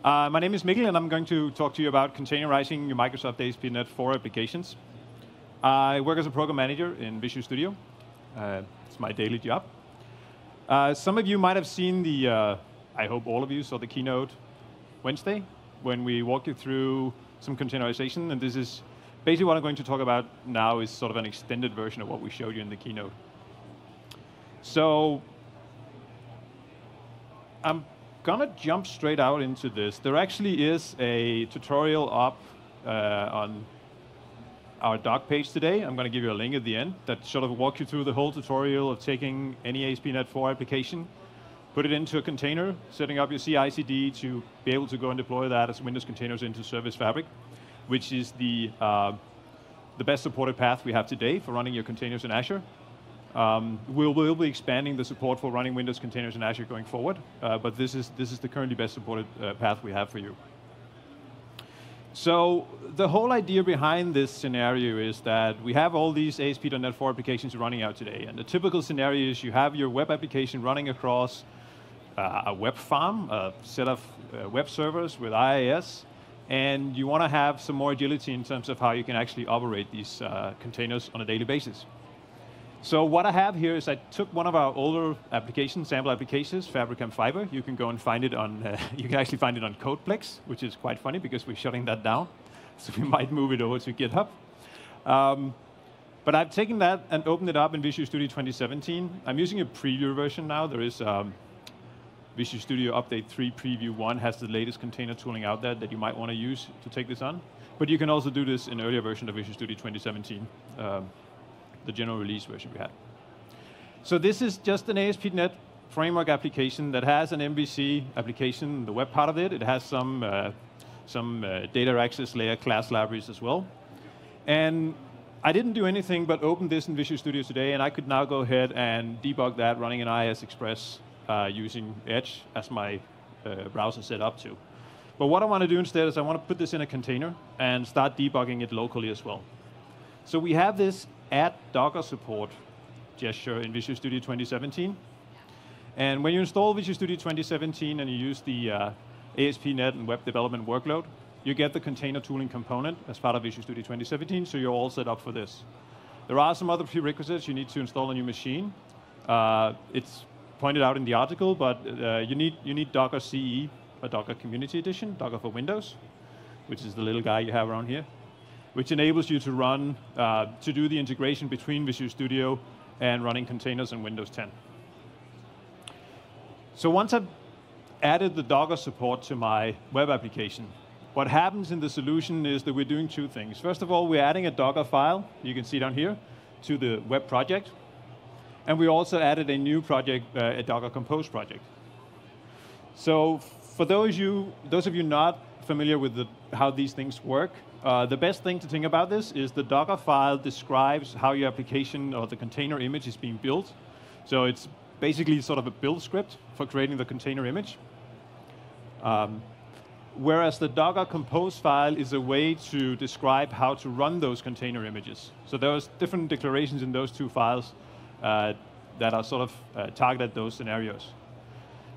My name is Mikkel, and I'm going to talk to you about containerizing your Microsoft ASP.NET 4 applications. I work as a program manager in Visual Studio. It's my daily job. Some of you might have seen the, I hope all of you saw the keynote Wednesday, when we walked you through some containerization, and this is basically what I'm going to talk about now is sort of an extended version of what we showed you in the keynote. So I'm gonna jump straight out into this. There actually is a tutorial up on our doc page today. I'm gonna give you a link at the end that sort of walk you through the whole tutorial of taking any ASP.NET 4 application, put it into a container, setting up your CI/CD to be able to go and deploy that as Windows containers into Service Fabric, which is the best supported path we have today for running your containers in Azure. We'll be expanding the support for running Windows containers in Azure going forward, but this is the currently best supported path we have for you. So the whole idea behind this scenario is that we have all these ASP.NET 4 applications running out today, and the typical scenario is you have your web application running across a web farm, a set of web servers with IIS, and you want to have some more agility in terms of how you can actually operate these containers on a daily basis. So what I have here is I took one of our older applications, sample applications, Fabric and Fiber. You can go and find it on, you can actually find it on Codeplex, which is quite funny because we're shutting that down. So we might move it over to GitHub. But I've taken that and opened it up in Visual Studio 2017. I'm using a preview version now. There is Visual Studio Update 3 Preview 1 has the latest container tooling out there that you might want to use to take this on. But you can also do this in earlier version of Visual Studio 2017. The general release version we had. So this is just an ASP.NET framework application that has an MVC application, the web part of it. It has some data access layer class libraries as well. And I didn't do anything but open this in Visual Studio today, and I could now go ahead and debug that running an IIS Express using Edge as my browser set up to. But what I want to do instead is I want to put this in a container and start debugging it locally as well. So we have this add Docker support gesture in Visual Studio 2017. And when you install Visual Studio 2017 and you use the ASP.NET and web development workload, you get the container tooling component as part of Visual Studio 2017, so you're all set up for this. There are some other prerequisites you need to install on your machine. It's pointed out in the article, but you need Docker CE, a Docker Community Edition, Docker for Windows, which is the little guy you have around here, which enables you to run, to do the integration between Visual Studio and running containers in Windows 10. So once I've added the Docker support to my web application, what happens in the solution is that we're doing two things. First of all, we're adding a Docker file, you can see down here, to the web project. And we also added a new project, a Docker Compose project. So for those of you not familiar with how these things work, the best thing to think about this is the Docker file describes how your application or the container image is being built. So it's basically sort of a build script for creating the container image. Whereas the Docker Compose file is a way to describe how to run those container images. So there's different declarations in those two files that are sort of targeted at those scenarios.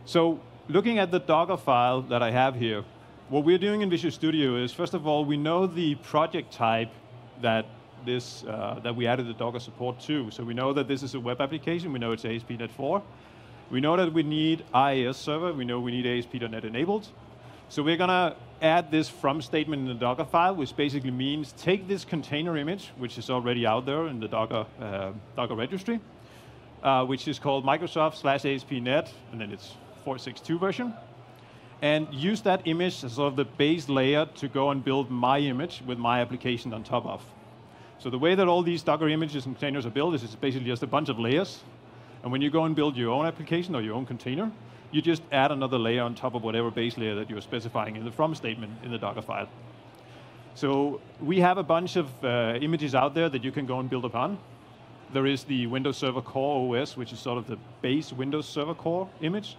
So looking at the Docker file that I have here, what we're doing in Visual Studio is, first of all, we know the project type that we added the Docker support to. So we know that this is a web application. We know it's ASP.NET 4. We know that we need IIS server. We know we need ASP.NET enabled. So we're going to add this from statement in the Docker file, which basically means take this container image, which is already out there in the Docker registry, which is called Microsoft/ASP.NET, and then it's 4.6.2 version. And use that image as sort of the base layer to go and build my image with my application on top of. So the way that all these Docker images and containers are built is it's basically just a bunch of layers. And when you go and build your own application or your own container, you just add another layer on top of whatever base layer that you're specifying in the from statement in the Docker file. So we have a bunch of images out there that you can go and build upon. There is the Windows Server Core OS, which is sort of the base Windows Server Core image.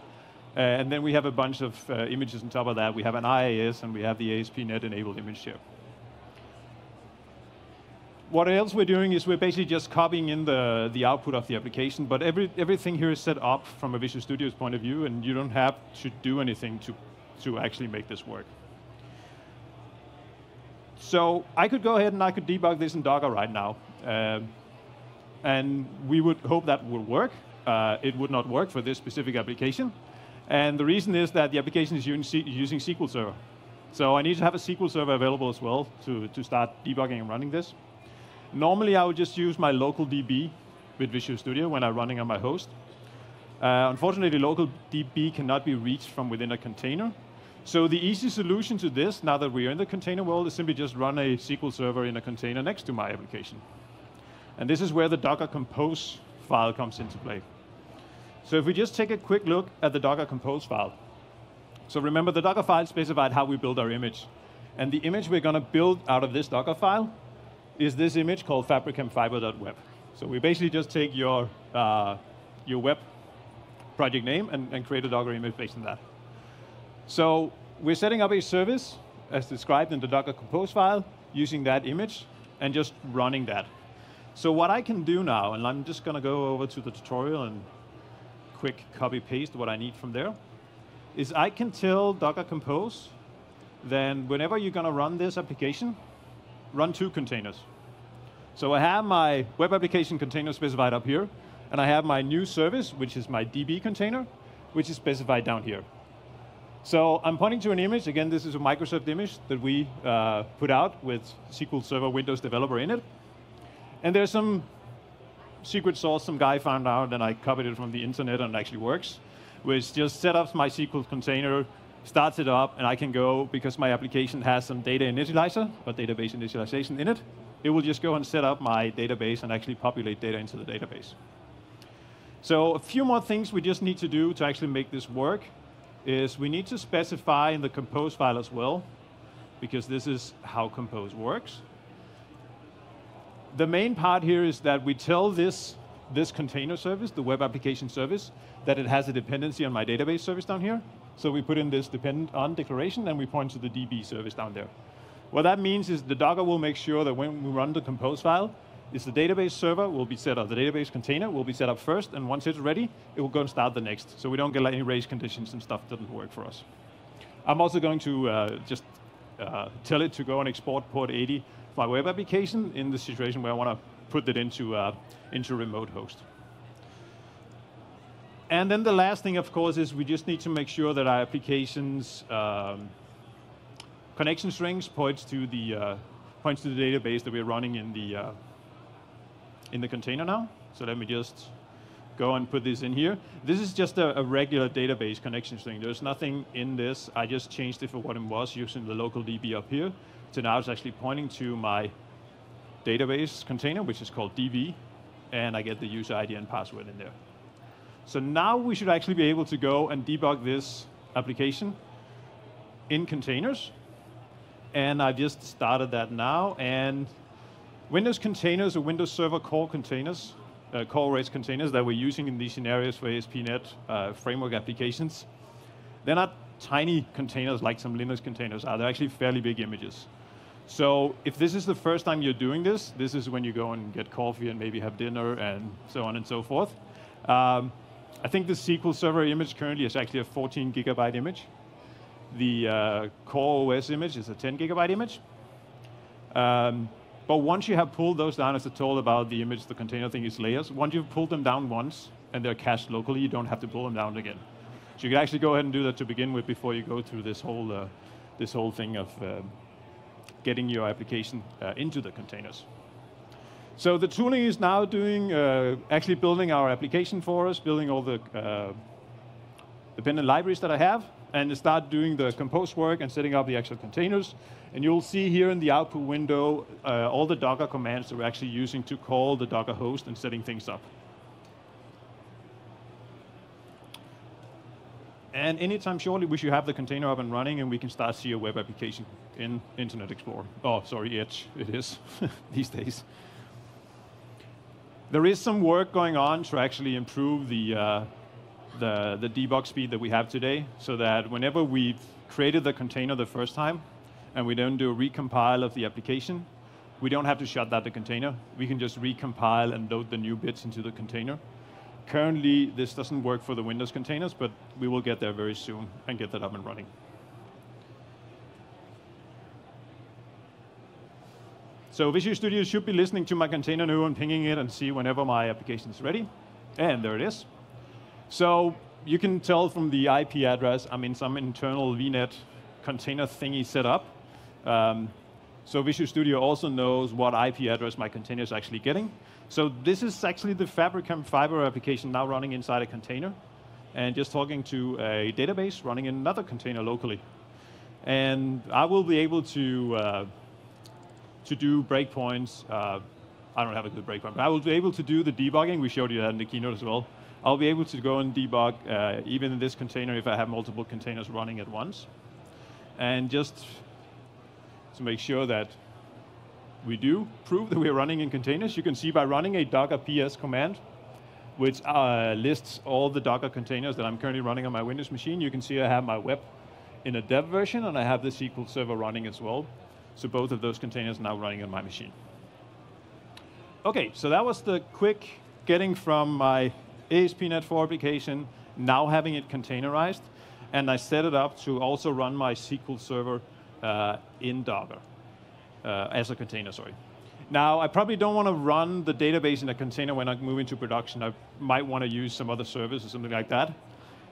And then we have a bunch of images on top of that. We have an IIS, and we have the ASP.NET enabled image here. What else we're doing is we're basically just copying in the output of the application, but everything here is set up from a Visual Studio's point of view, and you don't have to do anything to actually make this work. So I could go ahead and I could debug this in Docker right now. And we would hope that would work. It would not work for this specific application. And the reason is that the application is using SQL Server. So I need to have a SQL Server available as well to start debugging and running this. Normally, I would just use my local DB with Visual Studio when I'm running on my host. Unfortunately, local DB cannot be reached from within a container. So the easy solution to this, now that we are in the container world, is simply just run a SQL Server in a container next to my application. And this is where the Docker Compose file comes into play. So if we just take a quick look at the Docker Compose file. So remember, the Docker file specified how we build our image. And the image we're going to build out of this Docker file is this image called fabricamfiber.web. So we basically just take your web project name and create a Docker image based on that. So we're setting up a service, as described in the Docker Compose file, using that image and just running that. So what I can do now, and I'm just going to go over to the tutorial and quick copy-paste what I need from there, is I can tell Docker Compose, then whenever you're going to run this application, run 2 containers. So I have my web application container specified up here, and I have my new service, which is my DB container, which is specified down here. So I'm pointing to an image. Again, this is a Microsoft image that we put out with SQL Server Windows Developer in it. And there's some secret sauce some guy found out, and I copied it from the internet, and it actually works, which just set up my SQL container, starts it up, and I can go, because my application has some data initializer, or database initialization in it, it will just go and set up my database and actually populate data into the database. So a few more things we just need to do to actually make this work is we need to specify in the Compose file as well, because this is how Compose works. The main part here is that we tell this container service, the web application service, that it has a dependency on my database service down here. So we put in this dependent on declaration, and we point to the DB service down there. What that means is the Docker will make sure that when we run the Compose file, is the database server will be set up, the database container will be set up first, and once it's ready, it will go and start the next. So we don't get any race conditions and stuff that doesn't work for us. I'm also going to just tell it to go and export port 80 my web application in the situation where I want to put it into remote host. And then the last thing, of course, is we just need to make sure that our application's connection strings points to the database that we're running in the container now. So let me just go and put this in here. This is just a regular database connection string. There's nothing in this. I just changed it for what it was using the local DB up here. So now it's actually pointing to my database container, which is called DB, and I get the user ID and password in there. So now we should actually be able to go and debug this application in containers. And I just started that now. And Windows containers or Windows Server core containers, core REST containers that we're using in these scenarios for ASP.NET framework applications, they're not tiny containers like some Linux containers are. They're actually fairly big images. So if this is the first time you're doing this is when you go and get coffee and maybe have dinner and so on and so forth. I think the SQL Server image currently is actually a 14 gigabyte image. The core OS image is a 10 gigabyte image. But once you have pulled those down, as I told about the image, the container thing is layers. Once you've pulled them down once and they're cached locally, you don't have to pull them down again. So you can actually go ahead and do that to begin with before you go through this whole thing of getting your application into the containers. So the tooling is now doing actually building our application for us, building all the dependent libraries that I have, and start doing the compose work and setting up the actual containers. And you'll see here in the output window all the Docker commands that we're actually using to call the Docker host and setting things up. And anytime shortly, we should have the container up and running, and we can start see a web application in Internet Explorer. Oh, sorry, Edge, it is these days. There is some work going on to actually improve the debug speed that we have today, so that whenever we've created the container the first time, and we don't do a recompile of the application, we don't have to shut down the container. We can just recompile and load the new bits into the container. Currently, this doesn't work for the Windows containers, but we will get there very soon and get that up and running. So Visual Studio should be listening to my container new and pinging it and see whenever my application is ready. And there it is. So you can tell from the IP address, I'm in some internal VNet container thingy set up. So Visual Studio also knows what IP address my container is actually getting. So this is actually the Fabricam Fiber application now running inside a container and just talking to a database running in another container locally. And I will be able to do breakpoints. I don't have a good breakpoint, but I will be able to do the debugging. We showed you that in the keynote as well. I'll be able to go and debug even in this container if I have multiple containers running at once. And just to make sure that we do prove that we're running in containers, you can see by running a docker ps command, which lists all the Docker containers that I'm currently running on my Windows machine. You can see I have my web in a dev version, and I have the SQL Server running as well. So both of those containers are now running on my machine. OK, so that was the quick getting from my ASP.NET 4 application, now having it containerized. And I set it up to also run my SQL Server in Docker, as a container, sorry. Now, I probably don't want to run the database in a container when I move into production. I might want to use some other service or something like that.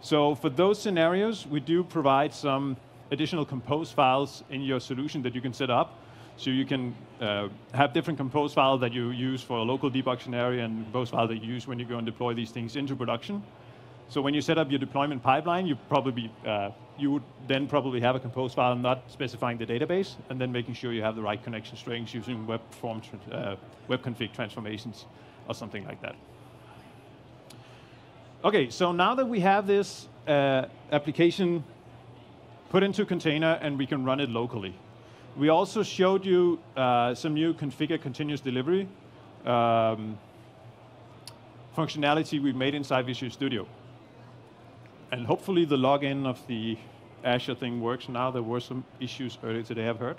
So for those scenarios, we do provide some additional compose files in your solution that you can set up. So you can have different compose files that you use for a local debug scenario and compose files that you use when you go and deploy these things into production. So when you set up your deployment pipeline, you would then probably have a compose file not specifying the database, and then making sure you have the right connection strings using web config transformations or something like that. OK, so now that we have this application put into a container and we can run it locally, we also showed you some new configure continuous delivery functionality we've made inside Visual Studio. And hopefully the login of the Azure thing works now. There were some issues earlier today, I've heard.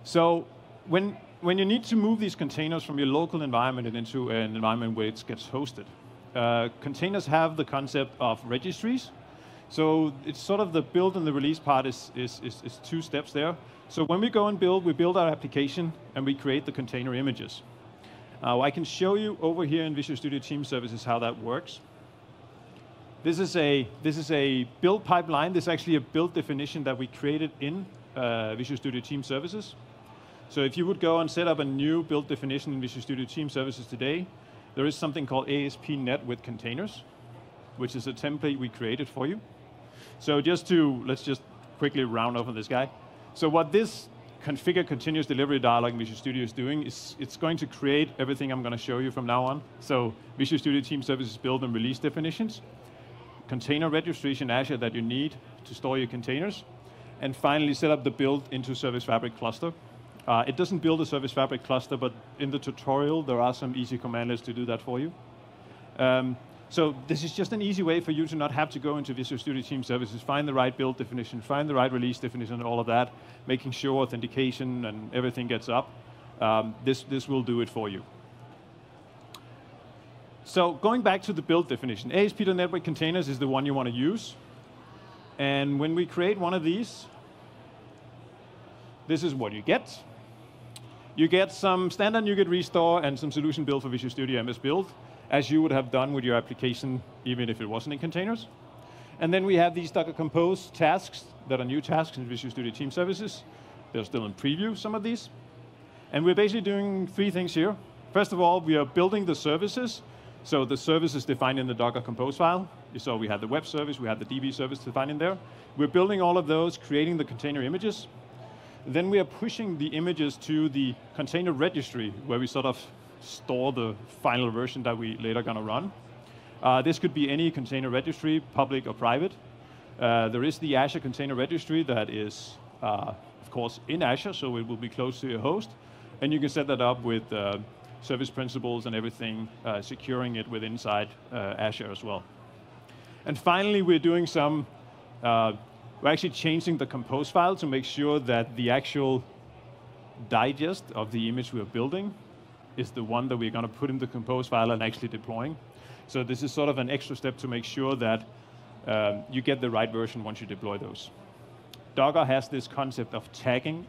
So when you need to move these containers from your local environment and into an environment where it gets hosted, containers have the concept of registries. So it's sort of the build and the release part is two steps there. So when we go and build, we build our application and we create the container images. I can show you over here in Visual Studio Team Services how that works. This is a build pipeline. This is actually a build definition that we created in Visual Studio Team Services. So if you would go and set up a new build definition in Visual Studio Team Services today, there is something called ASP.NET with containers, which is a template we created for you. So let's just quickly round off on this guy. So what this configure continuous delivery dialog in Visual Studio is doing is it's going to create everything I'm going to show you from now on. So Visual Studio Team Services build and release definitions, container registries in Azure that you need to store your containers, and finally set up the build into Service Fabric cluster. It doesn't build a Service Fabric cluster, but in the tutorial, there are some easy commandlets to do that for you. So this is just an easy way for you to not have to go into Visual Studio Team Services, find the right build definition, find the right release definition, and all of that, making sure authentication and everything gets up. This will do it for you. So going back to the build definition, ASP.NET with containers is the one you want to use. And when we create one of these, this is what you get. You get some standard NuGet restore and some solution build for Visual Studio MS Build, as you would have done with your application, even if it wasn't in containers. And then we have these Docker Compose tasks that are new tasks in Visual Studio Team Services. They're still in preview, some of these. And we're basically doing three things here. First of all, we are building the services. So the service is defined in the Docker Compose file. You saw we had the web service, we had the DB service defined in there. We're building all of those, creating the container images. Then we are pushing the images to the container registry, where we sort of store the final version that we later going to run. This could be any container registry, public or private. There is the Azure Container Registry that is, of course, in Azure, so it will be close to your host. And you can set that up with service principals and everything, securing it with inside Azure as well. And finally, we're doing some, we're actually changing the compose file to make sure that the actual digest of the image we're building is the one that we're going to put in the compose file and actually deploying. So this is sort of an extra step to make sure that you get the right version once you deploy those. Docker has this concept of tagging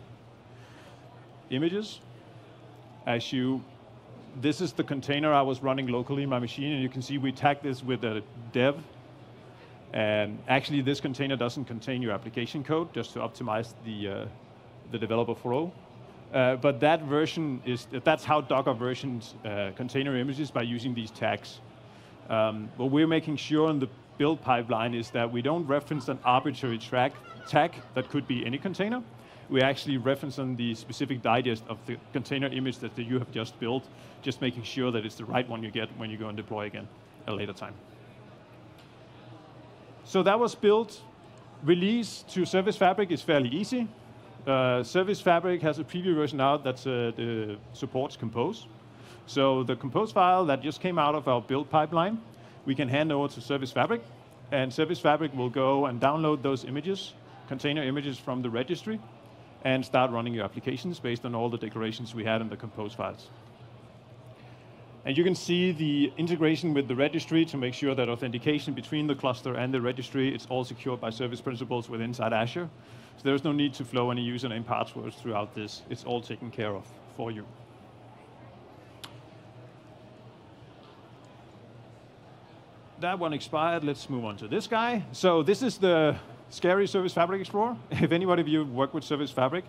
images. as you, this is the container I was running locally in my machine, and you can see we tagged this with a dev. And actually, this container doesn't contain your application code, just to optimize the developer flow. But that version that's how Docker versions container images, by using these tags. What we're making sure in the build pipeline is that we don't reference an arbitrary tag that could be any container. We actually reference on the specific digest of the container image that you have just built, just making sure that it's the right one you get when you go and deploy again at a later time. So that was built. Release to Service Fabric is fairly easy. Service Fabric has a preview version out that supports Compose. So the Compose file that just came out of our build pipeline, we can hand over to Service Fabric, and Service Fabric will go and download those images, container images from the registry, and start running your applications based on all the declarations we had in the Compose files. And you can see the integration with the registry to make sure that authentication between the cluster and the registry is all secured by service principals within inside Azure. So there's no need to flow any username passwords throughout this. It's all taken care of for you. That one expired. Let's move on to this guy. So this is the scary Service Fabric Explorer. If anybody of you worked with Service Fabric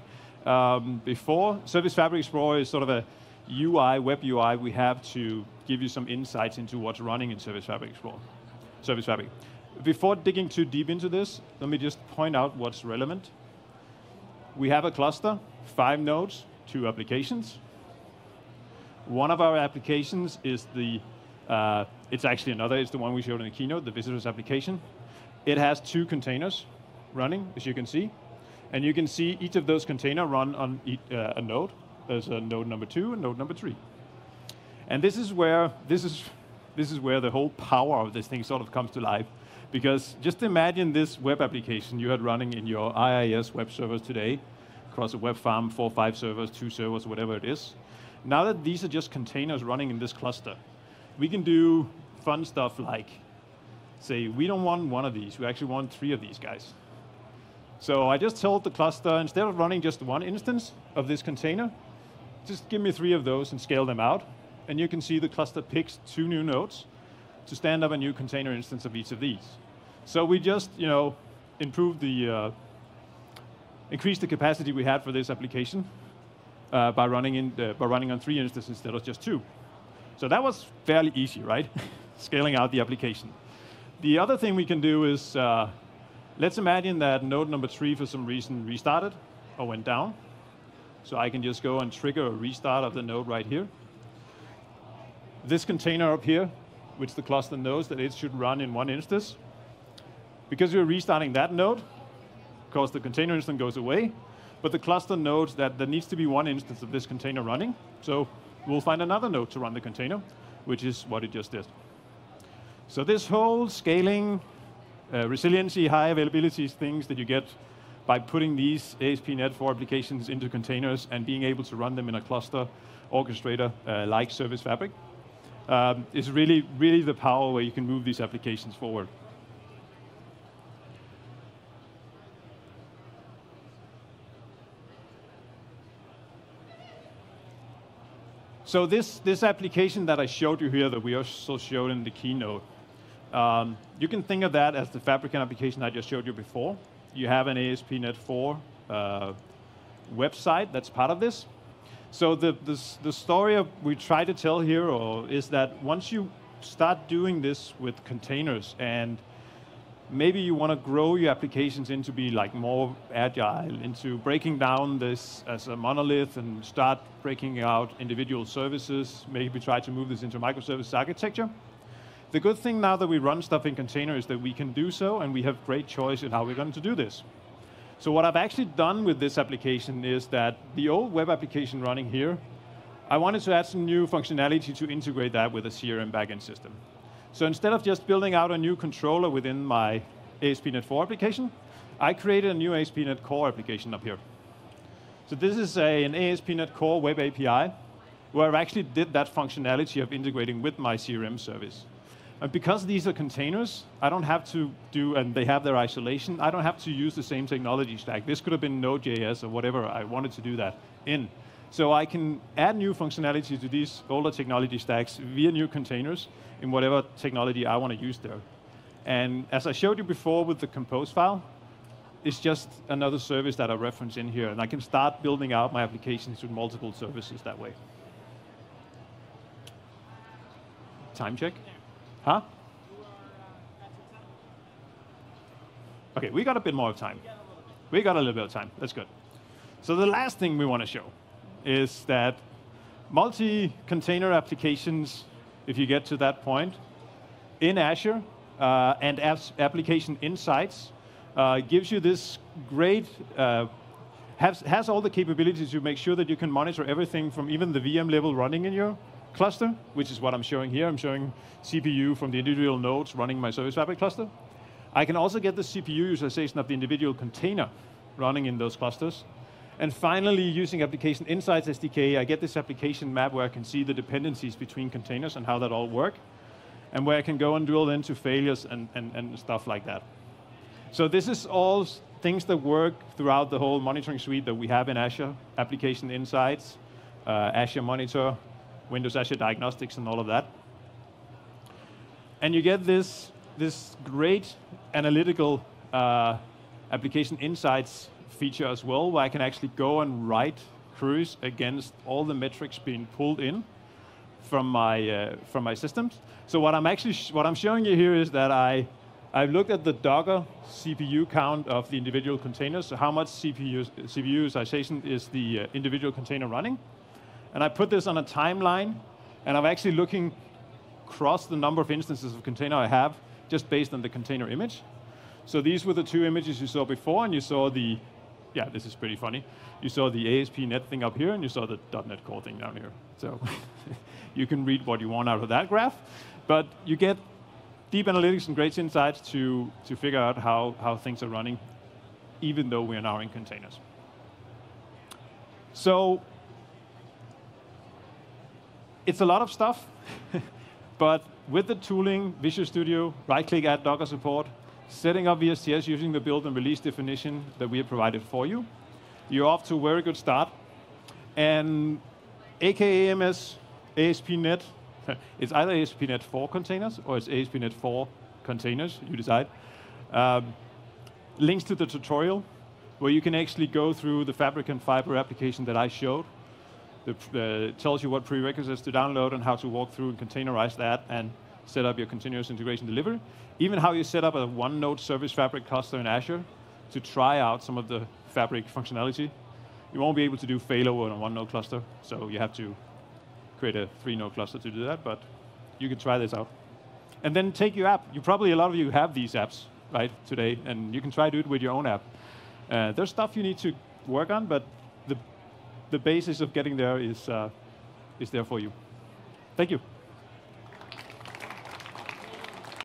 before, Service Fabric Explorer is sort of a UI, web UI we have to give you some insights into what's running in Service Fabric Explorer, Service Fabric. Before digging too deep into this, let me just point out what's relevant. We have a cluster, 5 nodes, 2 applications. One of our applications is it's actually another, it's the one we showed in the keynote, the visitors application. It has 2 containers running, as you can see. And you can see each of those containers run on a node. There's a node number 2 and node number 3. And this is where the whole power of this thing sort of comes to life. Because just imagine this web application you had running in your IIS web servers today, across a web farm, 4 or 5 servers, 2 servers, whatever it is. Now that these are just containers running in this cluster, we can do fun stuff like, say, we don't want 1 of these, we actually want 3 of these guys. So I just told the cluster, instead of running just 1 instance of this container, just give me 3 of those and scale them out. And you can see the cluster picks 2 new nodes to stand up a new container instance of each of these. So we just, increased the capacity we had for this application by running on 3 instances instead of just 2. So that was fairly easy, right? Scaling out the application. The other thing we can do is, let's imagine that node number 3 for some reason restarted or went down. So I can just go and trigger a restart of the node right here. This container up here, which the cluster knows that it should run in 1 instance. Because we're restarting that node, of course the container instance goes away, but the cluster knows that there needs to be 1 instance of this container running. So we'll find another node to run the container, which is what it just did. So this whole scaling, resiliency, high availability things that you get by putting these ASP.NET 4 applications into containers and being able to run them in a cluster orchestrator like Service Fabric is really, really the power where you can move these applications forward. So this application that I showed you here that we also showed in the keynote, you can think of that as the Fabricant application I just showed you before. You have an ASP.NET 4 website that's part of this. So the story we try to tell here is that once you start doing this with containers, and maybe you want to grow your applications into be like more agile, into breaking down this as a monolith and start breaking out individual services, maybe try to move this into microservice architecture. The good thing now that we run stuff in containers is that we can do so, and we have great choice in how we're going to do this. So what I've actually done with this application is that the old web application running here, I wanted to add some new functionality to integrate that with a CRM backend system. So instead of just building out a new controller within my ASP.NET 4 application, I created a new ASP.NET Core application up here. So this is an ASP.NET Core web API where I actually did that functionality of integrating with my CRM service. And because these are containers, I don't have to do, and they have their isolation, I don't have to use the same technology stack. This could have been Node.js or whatever I wanted to do that in. So I can add new functionality to these older technology stacks via new containers in whatever technology I want to use there. And as I showed you before with the compose file, it's just another service that I reference in here, and I can start building out my applications with multiple services that way. Time check? Huh? Okay, we got a bit more of time. We got a little bit of time. That's good. So the last thing we want to show is that multi-container applications, if you get to that point, in Azure and application insights, gives you this great, has all the capabilities to make sure that you can monitor everything from even the VM level running in your cluster, which is what I'm showing here. I'm showing CPU from the individual nodes running my Service Fabric cluster. I can also get the CPU utilization of the individual container running in those clusters. And finally, using Application Insights SDK, I get this application map where I can see the dependencies between containers and how that all work, and where I can go and drill into failures and stuff like that. So this is all things that work throughout the whole monitoring suite that we have in Azure, Application Insights, Azure Monitor, Windows Azure Diagnostics, and all of that. And you get this great analytical Application Insights feature as well, where I can actually go and write queries against all the metrics being pulled in from my systems. So what I'm showing you here is that I've looked at the Docker CPU count of the individual containers, so how much CPU utilization is the individual container running. And I put this on a timeline, and I'm actually looking across the number of instances of container I have, just based on the container image. So these were the two images you saw before, and you saw the, yeah, this is pretty funny. You saw the ASP.NET thing up here, and you saw the .NET Core thing down here. So you can read what you want out of that graph, but you get deep analytics and great insights to figure out how things are running, even though we are now in containers. So it's a lot of stuff, but with the tooling, Visual Studio, right-click, add Docker support, setting up VSTS using the build and release definition that we have provided for you, you're off to a very good start. And AKAMS ASP.NET, it's either ASP.NET 4 containers or it's ASP.NET 4 containers, you decide. Links to the tutorial where you can actually go through the Fabric and Fiber application that I showed. It tells you what prerequisites to download and how to walk through and containerize that and set up your continuous integration delivery. Even how you set up a one-node Service Fabric cluster in Azure to try out some of the Fabric functionality. You won't be able to do failover on a one-node cluster, so you have to create a three-node cluster to do that, but you can try this out. And then take your app. A lot of you have these apps, right, today, and you can try to do it with your own app. There's stuff you need to work on, but the basis of getting there is there for you. Thank you.